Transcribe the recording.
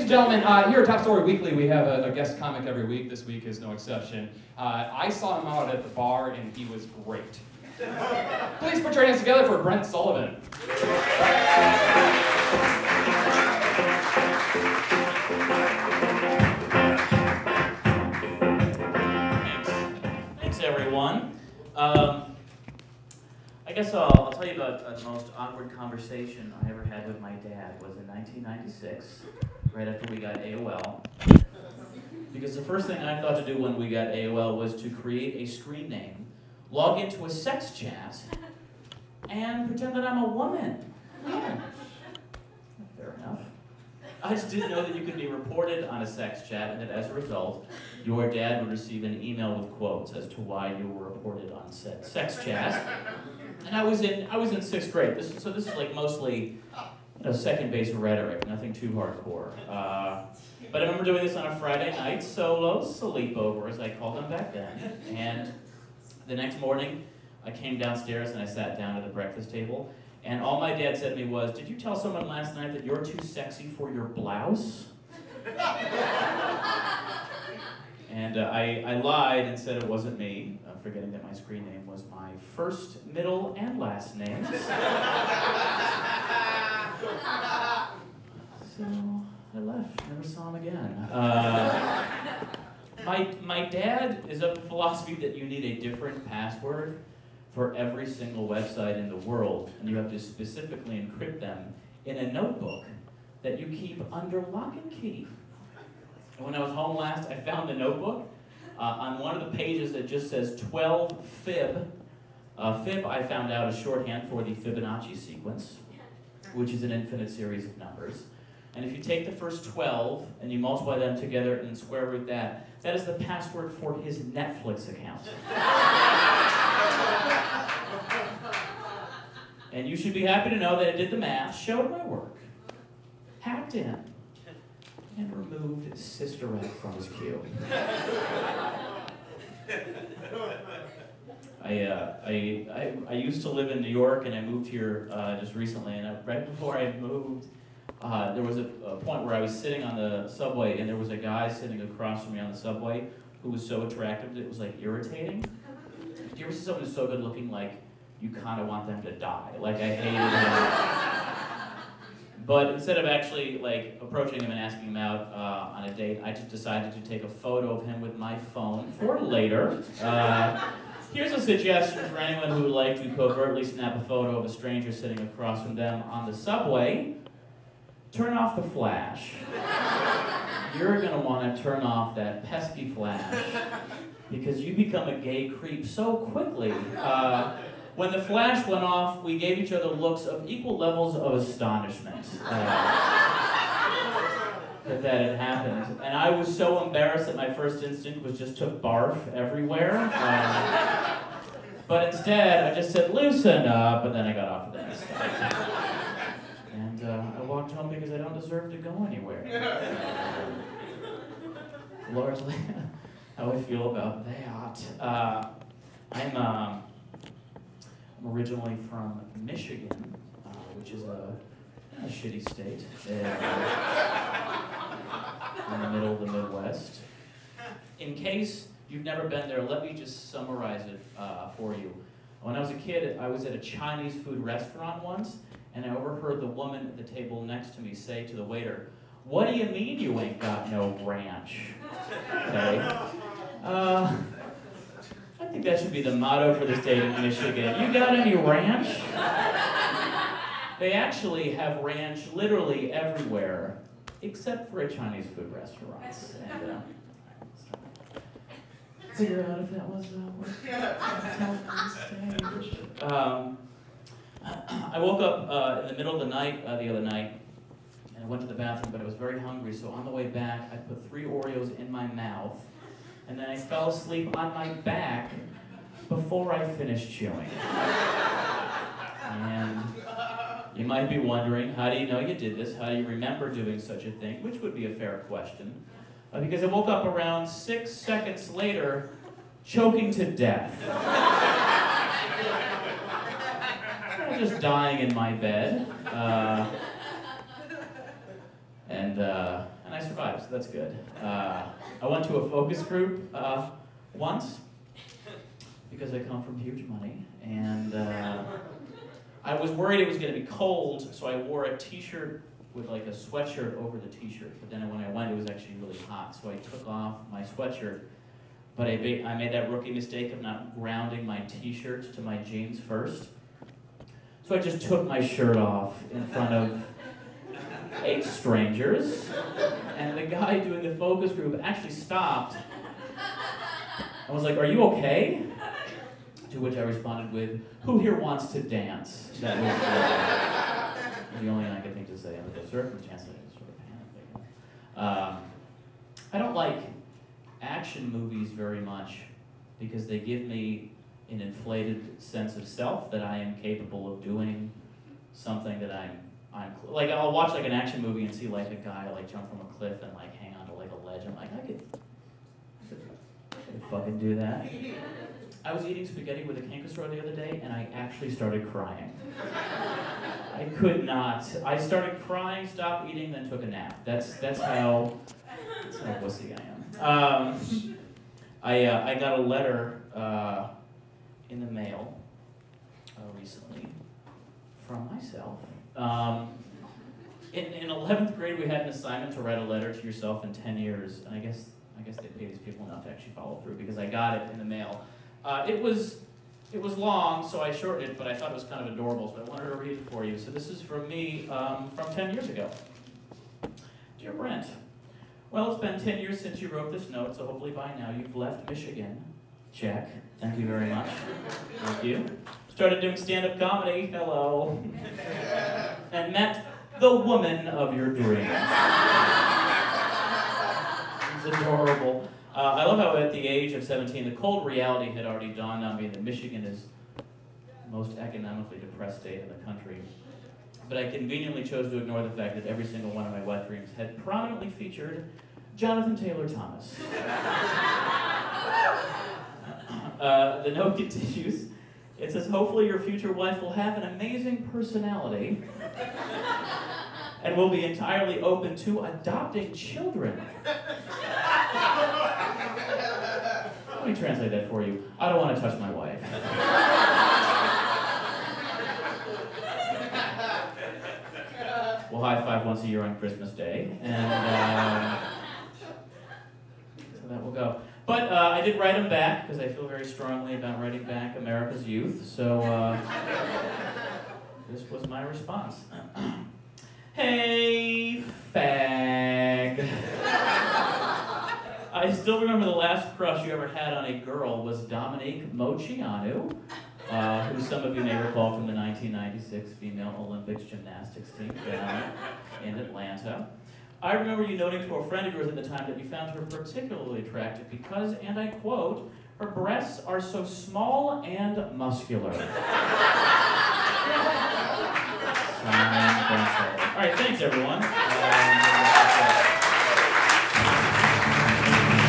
and gentlemen, here at Top Story Weekly, we have a guest comic every week. This week is no exception. I saw him out at the bar, and he was great. Please put your hands together for Brent Sullivan. Thanks everyone. I guess I'll tell you about the most awkward conversation I ever had with my dad was in 1996, right after we got AOL. Because the first thing I thought to do when we got AOL was to create a screen name, log into a sex chat, and pretend that I'm a woman. Yeah. Fair enough. I just didn't know that you could be reported on a sex chat and that as a result, your dad would receive an email with quotes as to why you were reported on said sex chat. And I was in 6th grade. This is like mostly, second base rhetoric, nothing too hardcore. But I remember doing this on a Friday night, solo sleepover, as I called them back then. And the next morning, I came downstairs and I sat down at the breakfast table. And all my dad said to me was, "Did you tell someone last night that you're too sexy for your blouse?" And I lied and said it wasn't me, forgetting that my screen name was my first, middle, and last names. So I left, never saw him again. My dad is of the philosophy that you need a different password for every single website in the world, and you have to specifically encrypt them in a notebook that you keep under lock and key. And when I was home last, I found the notebook. On one of the pages it just says 12 fib. Fib, I found out, is shorthand for the Fibonacci sequence, which is an infinite series of numbers. And if you take the first 12 and you multiply them together and square root that, that is the password for his Netflix account. And you should be happy to know that I did the math, showed my work, hacked in, and removed Sister Act from his queue. I used to live in New York, and I moved here just recently. And right before I moved, there was a point where I was sitting on the subway, and there was a guy sitting across from me on the subway who was so attractive that it was like irritating. Do you ever see someone who's so good looking, like you kind of want them to die? Like I hated him. But instead of actually like approaching him and asking him out on a date, I just decided to take a photo of him with my phone for later. Here's a suggestion for anyone who would like to covertly snap a photo of a stranger sitting across from them on the subway. Turn off the flash. You're gonna want to turn off that pesky flash because you become a gay creep so quickly. When the flash went off, we gave each other looks of equal levels of astonishment that had happened. And I was so embarrassed that my first instinct was just to barf everywhere. But instead, I just said, "Loosen up," and then I got off of that stuff. And I walked home because I don't deserve to go anywhere. Largely how I feel about that. I'm originally from Michigan, which is a shitty state in the middle of the Midwest. In case you've never been there, let me just summarize it for you. When I was a kid, I was at a Chinese food restaurant once, and I overheard the woman at the table next to me say to the waiter, "What do you mean you ain't got no ranch?" Okay. I think that should be the motto for the state of Michigan. You got any ranch? They actually have ranch literally everywhere, except for at Chinese food restaurants. And, figure out if that was I woke up in the middle of the night the other night, and I went to the bathroom, but I was very hungry, so on the way back, I put 3 Oreos in my mouth, and then I fell asleep on my back before I finished chewing. And you might be wondering, how do you know you did this? How do you remember doing such a thing? Which would be a fair question. Because I woke up around 6 seconds later, choking to death. I was just dying in my bed. And I that's good. I went to a focus group once because I come from huge money, and I was worried it was going to be cold, so I wore a t-shirt with like a sweatshirt over the t-shirt. But then when I went, it was actually really hot, so I took off my sweatshirt. But I made that rookie mistake of not grounding my t-shirt to my jeans first. So I just took my shirt off in front of 8 strangers, and the guy doing the focus group actually stopped. I was like, "Are you okay?" To which I responded with, "Who here wants to dance?" That was the only thing I could think to say under those circumstances. I was sort of panicking. I don't like action movies very much because they give me an inflated sense of self that I am capable of doing something that I'm like, I'll watch like an action movie and see like a guy like jump from a cliff and like hang onto like a ledge. I'm like, I could fucking do that. I was eating spaghetti with a canker straw the other day and I actually started crying. I could not. I started crying, stopped eating, then took a nap. That's how wussy I am. I got a letter in the mail recently from myself. In 11th grade, we had an assignment to write a letter to yourself in 10 years, and I guess they pay these people enough to actually follow through because I got it in the mail. It was long, so I shortened it, but I thought it was kind of adorable, so I wanted to read it for you. So this is from me from 10 years ago. Dear Brent, well, it's been 10 years since you wrote this note, so hopefully by now you've left Michigan. Check. Thank you very much. Thank you. Started doing stand-up comedy. Hello. And met the woman of your dreams. It's adorable. I love how at the age of 17, the cold reality had already dawned on me that Michigan is the most economically depressed state in the country. But I conveniently chose to ignore the fact that every single one of my wet dreams had prominently featured Jonathan Taylor Thomas. The note continues. It says, hopefully your future wife will have an amazing personality and will be entirely open to adopting children. Let me translate that for you. I don't want to touch my wife. We'll high five once a year on Christmas Day, and so that will go. But I did write him back because I feel very strongly about writing back America's youth. So this was my response. Hey, fag. I still remember the last crush you ever had on a girl was Dominique Moceanu, who some of you may recall from the 1996 Female Olympics Gymnastics team down in Atlanta. I remember you noting to a friend of yours at the time that you found her particularly attractive because, and I quote, her breasts are so small and muscular. All right, thanks everyone.